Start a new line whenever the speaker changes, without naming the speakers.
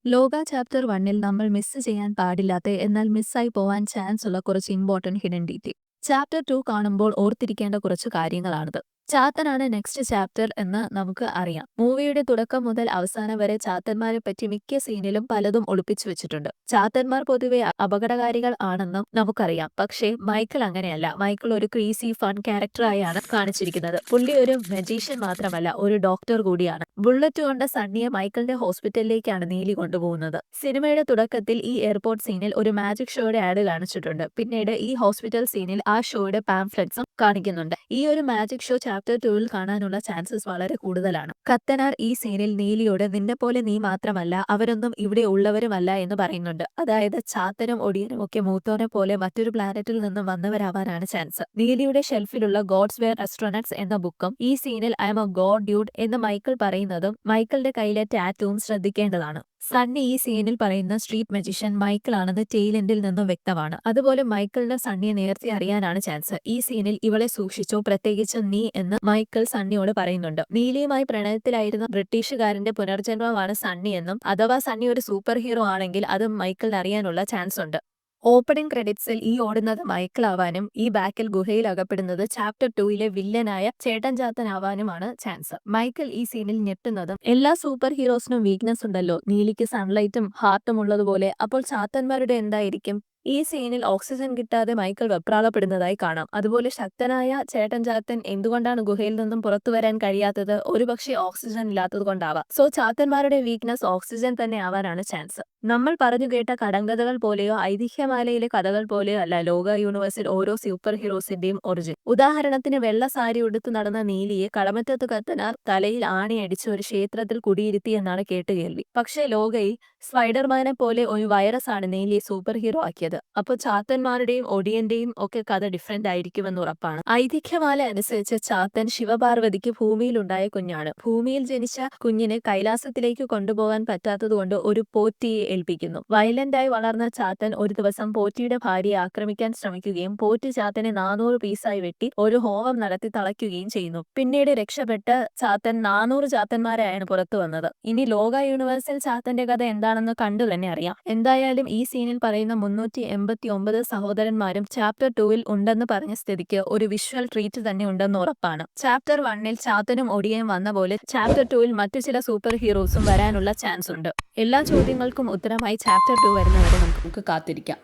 ലോക ചാപ്റ്റർ 1-ൽ നമ്മൾ മിസ് ചെയ്യാൻ പാടില്ലാത്ത എന്നാൽ മിസ്സായി പോവാൻ ചാൻസ് ഉള്ള കുറച്ച് ഇമ്പോർട്ടന്റ് ഹിഡൻ ഡീറ്റെയിൽ. ചാപ്റ്റർ 2 കാണുമ്പോൾ ഓർത്തിരിക്കേണ്ട കുറച്ച് കാര്യങ്ങളാണിത്. ചാത്തനാണ് നെക്സ്റ്റ് ചാപ്റ്റർ എന്ന് നമുക്ക് അറിയാം. മൂവിയുടെ തുടക്കം മുതൽ അവസാനം വരെ ചാത്തന്മാരെ പറ്റി മിക്ക സീനിലും പലതും ഒളിപ്പിച്ചു വെച്ചിട്ടുണ്ട്. ചാത്തന്മാർ പൊതുവെ അപകടകാരികൾ ആണെന്നും നമുക്കറിയാം. പക്ഷേ മൈക്കിൾ അങ്ങനെയല്ല. മൈക്കിൾ ഒരു ക്രീസി ഫൺ ക്യാരക്ടറായാണ് കാണിച്ചിരിക്കുന്നത്. പുള്ളി ഒരു മജീഷ്യൻ മാത്രമല്ല, ഒരു ഡോക്ടർ കൂടിയാണ്. ബുള്ളറ്റ് കൊണ്ട സണ്ണിയെ മൈക്കിളിന്റെ ഹോസ്പിറ്റലിലേക്കാണ് നീലി കൊണ്ടുപോകുന്നത്. സിനിമയുടെ തുടക്കത്തിൽ ഈ എയർപോർട്ട് സീനിൽ ഒരു മാജിക് ഷോയുടെ ആഡ് കാണിച്ചിട്ടുണ്ട്. പിന്നീട് ഈ ഹോസ്പിറ്റൽ സീനിൽ ആ ഷോയുടെ പാംഫ്ലെറ്റ്സും കാണിക്കുന്നുണ്ട്. ഈ ഒരു മാജിക് ഷോ ചാപ്റ്റർ 2-ൽ കാണാനുള്ള ചാൻസസ് വളരെ കൂടുതലാണ്. കത്തനാർ ഈ സീനിൽ നീലിയോട് നിന്നെപ്പോലെ നീ മാത്രമല്ല, അവരൊന്നും ഇവിടെ ഉള്ളവരുമല്ല എന്ന് പറയുന്നുണ്ട്. അതായത് ചാത്തനും ഒടിയനും ഒക്കെ മൂത്തോനെ പോലെ മറ്റൊരു പ്ലാനറ്റിൽ നിന്നും വന്നവരാവാനാണ് ചാൻസ്. നീലിയുടെ ഷെൽഫിലുള്ള ഗോഡ്സ് വെയർ അസ്ട്രോനട്സ് എന്ന ബുക്കും ഈ സീനിൽ I M A God dude എന്ന് മൈക്കിൾ പറയുന്നതും മൈക്കിളിന്റെ കയ്യിലെ ടാറ്റൂവും ശ്രദ്ധിക്കേണ്ടതാണ്. സണ്ണി ഈ സീനിൽ പറയുന്ന സ്ട്രീറ്റ് മജീഷ്യൻ മൈക്കിൾ ആണെന്ന് ടെയിലെൻഡിൽ നിന്നും വ്യക്തമാണ്. അതുപോലെ മൈക്കിളിന് സണ്ണിയെ നേരത്തെ അറിയാനാണ് ചാൻസ്. ഈ സീനിൽ ഇവളെ സൂക്ഷിച്ചോ, പ്രത്യേകിച്ച് നീ എന്ന് മൈക്കിൾ സണ്ണിയോട് പറയുന്നുണ്ട്. നീലിയുമായി പ്രണയത്തിലായിരുന്ന ബ്രിട്ടീഷുകാരന്റെ പുനർജന്മമാണ് സണ്ണി എന്നും അഥവാ സണ്ണി ഒരു സൂപ്പർ ഹീറോ ആണെങ്കിൽ അതും മൈക്കിളിന് അറിയാനുള്ള ചാൻസ് ഉണ്ട്. ഓപ്പണിംഗ് ക്രെഡിറ്റ്സിൽ ഈ ഓടുന്നത് മൈക്കിൾ ആവാനും ഈ ബാക്കിൽ ഗുഹയിൽ അകപ്പെടുന്നത് ചാപ്റ്റർ 2-ലെ വില്ലനായ ചേട്ടൻ ചാത്തൻ ആവാനുമാണ് ചാൻസ്. മൈക്കിൾ ഈ സീനിൽ ഞെട്ടുന്നതും എല്ലാ സൂപ്പർ ഹീറോസിനും വീക്ക്നെസ് ഉണ്ടല്ലോ, നീലിക്ക് സൺലൈറ്റും ഹാർട്ടും ഉള്ളതുപോലെ, അപ്പോൾ ചാത്തന്മാരുടെ എന്തായിരിക്കും? ഈ സീനിൽ ഓക്സിജൻ കിട്ടാതെ മൈക്കിൾ വെപ്രാളപ്പെടുന്നതായി കാണാം. അതുപോലെ ശക്തനായ ചേട്ടൻ ചാത്തൻ എന്തുകൊണ്ടാണ് ഗുഹയിൽ നിന്നും പുറത്തു വരാൻ കഴിയാത്തത്? ഒരുപക്ഷെ ഓക്സിജൻ ഇല്ലാത്തത് കൊണ്ടാവാം. സോ ചാത്തന്മാരുടെ വീക്ക്നെസ് ഓക്സിജൻ തന്നെ ആവാനാണ് ചാൻസ്. നമ്മൾ പറഞ്ഞു കേട്ട കടങ്കഥകൾ പോലെയോ ഐതിഹ്യമാലയിലെ കഥകൾ പോലെയോ അല്ല ലോക യൂണിവേഴ്സിൽ ഓരോ സൂപ്പർ ഹീറോസിന്റെയും ഒറിജിൻ. ഉദാഹരണത്തിന് വെള്ള സാരി ഉടുത്തു നടന്ന നീലിയെ കടമറ്റത്ത് കത്തനാർ തലയിൽ ആണിയടിച്ച് ഒരു ക്ഷേത്രത്തിൽ കുടിയിരുത്തി എന്നാണ് കേട്ടുകേൾവി. പക്ഷേ ലോകയിൽ സ്പൈഡർമാനെ പോലെ ഒരു വൈറസ് ആണ് നീലിയെ സൂപ്പർ ഹീറോ ആക്കിയത്. അപ്പോൾ ചാത്തന്മാരുടെയും ഒടിയന്റെയും ഒക്കെ കഥ ഡിഫറെന്റ് ആയിരിക്കുമെന്ന് ഉറപ്പാണ്. ഐതിഹ്യമാല അനുസരിച്ച് ചാത്തൻ ശിവപാർവതിക്ക് ഭൂമിയിലുണ്ടായ കുഞ്ഞാണ്. ഭൂമിയിൽ ജനിച്ച കുഞ്ഞിനെ കൈലാസത്തിലേക്ക് കൊണ്ടുപോകാൻ പറ്റാത്തതുകൊണ്ട് ഒരു പോറ്റിയെ ഏൽപ്പിക്കുന്നു. വയലന്റായി വളർന്ന ചാത്തൻ ഒരു ദിവസം പോറ്റിയുടെ ഭാര്യയെ ആക്രമിക്കാൻ ശ്രമിക്കുകയും പോറ്റി ചാത്തനെ 400 പീസായി വെട്ടി ഒരു ഹോമം നടത്തി തളയ്ക്കുകയും ചെയ്യുന്നു. പിന്നീട് രക്ഷപ്പെട്ട് ചാത്തൻ 400 ചാത്തന്മാരായാണ് പുറത്തു വന്നത്. ഇനി ലോക യൂണിവേഴ്സൽ ചാത്തന്റെ കഥ എന്താണെന്ന് കണ്ടു തന്നെ അറിയാം. എന്തായാലും ഈ സീനിൽ പറയുന്ന 389 സഹോദരന്മാരും ചാപ്റ്റർ 2-ൽ ഉണ്ടെന്ന് പറഞ്ഞ സ്ഥിതിക്ക് ഒരു വിഷ്വൽ ട്രീറ്റ് തന്നെ ഉണ്ടെന്ന് ഉറപ്പാണ്. ചാപ്റ്റർ 1-ൽ ചാത്തനും ഒടിയനും വന്ന പോലെ ചാപ്റ്റർ 2-ൽ മറ്റു ചില സൂപ്പർ ഹീറോസും വരാനുള്ള ചാൻസ് ഉണ്ട്. എല്ലാ ചോദ്യങ്ങൾക്കും ഉത്തരമായി ചാപ്റ്റർ 2 വരുന്നവരെ നമുക്ക് കാത്തിരിക്കാം.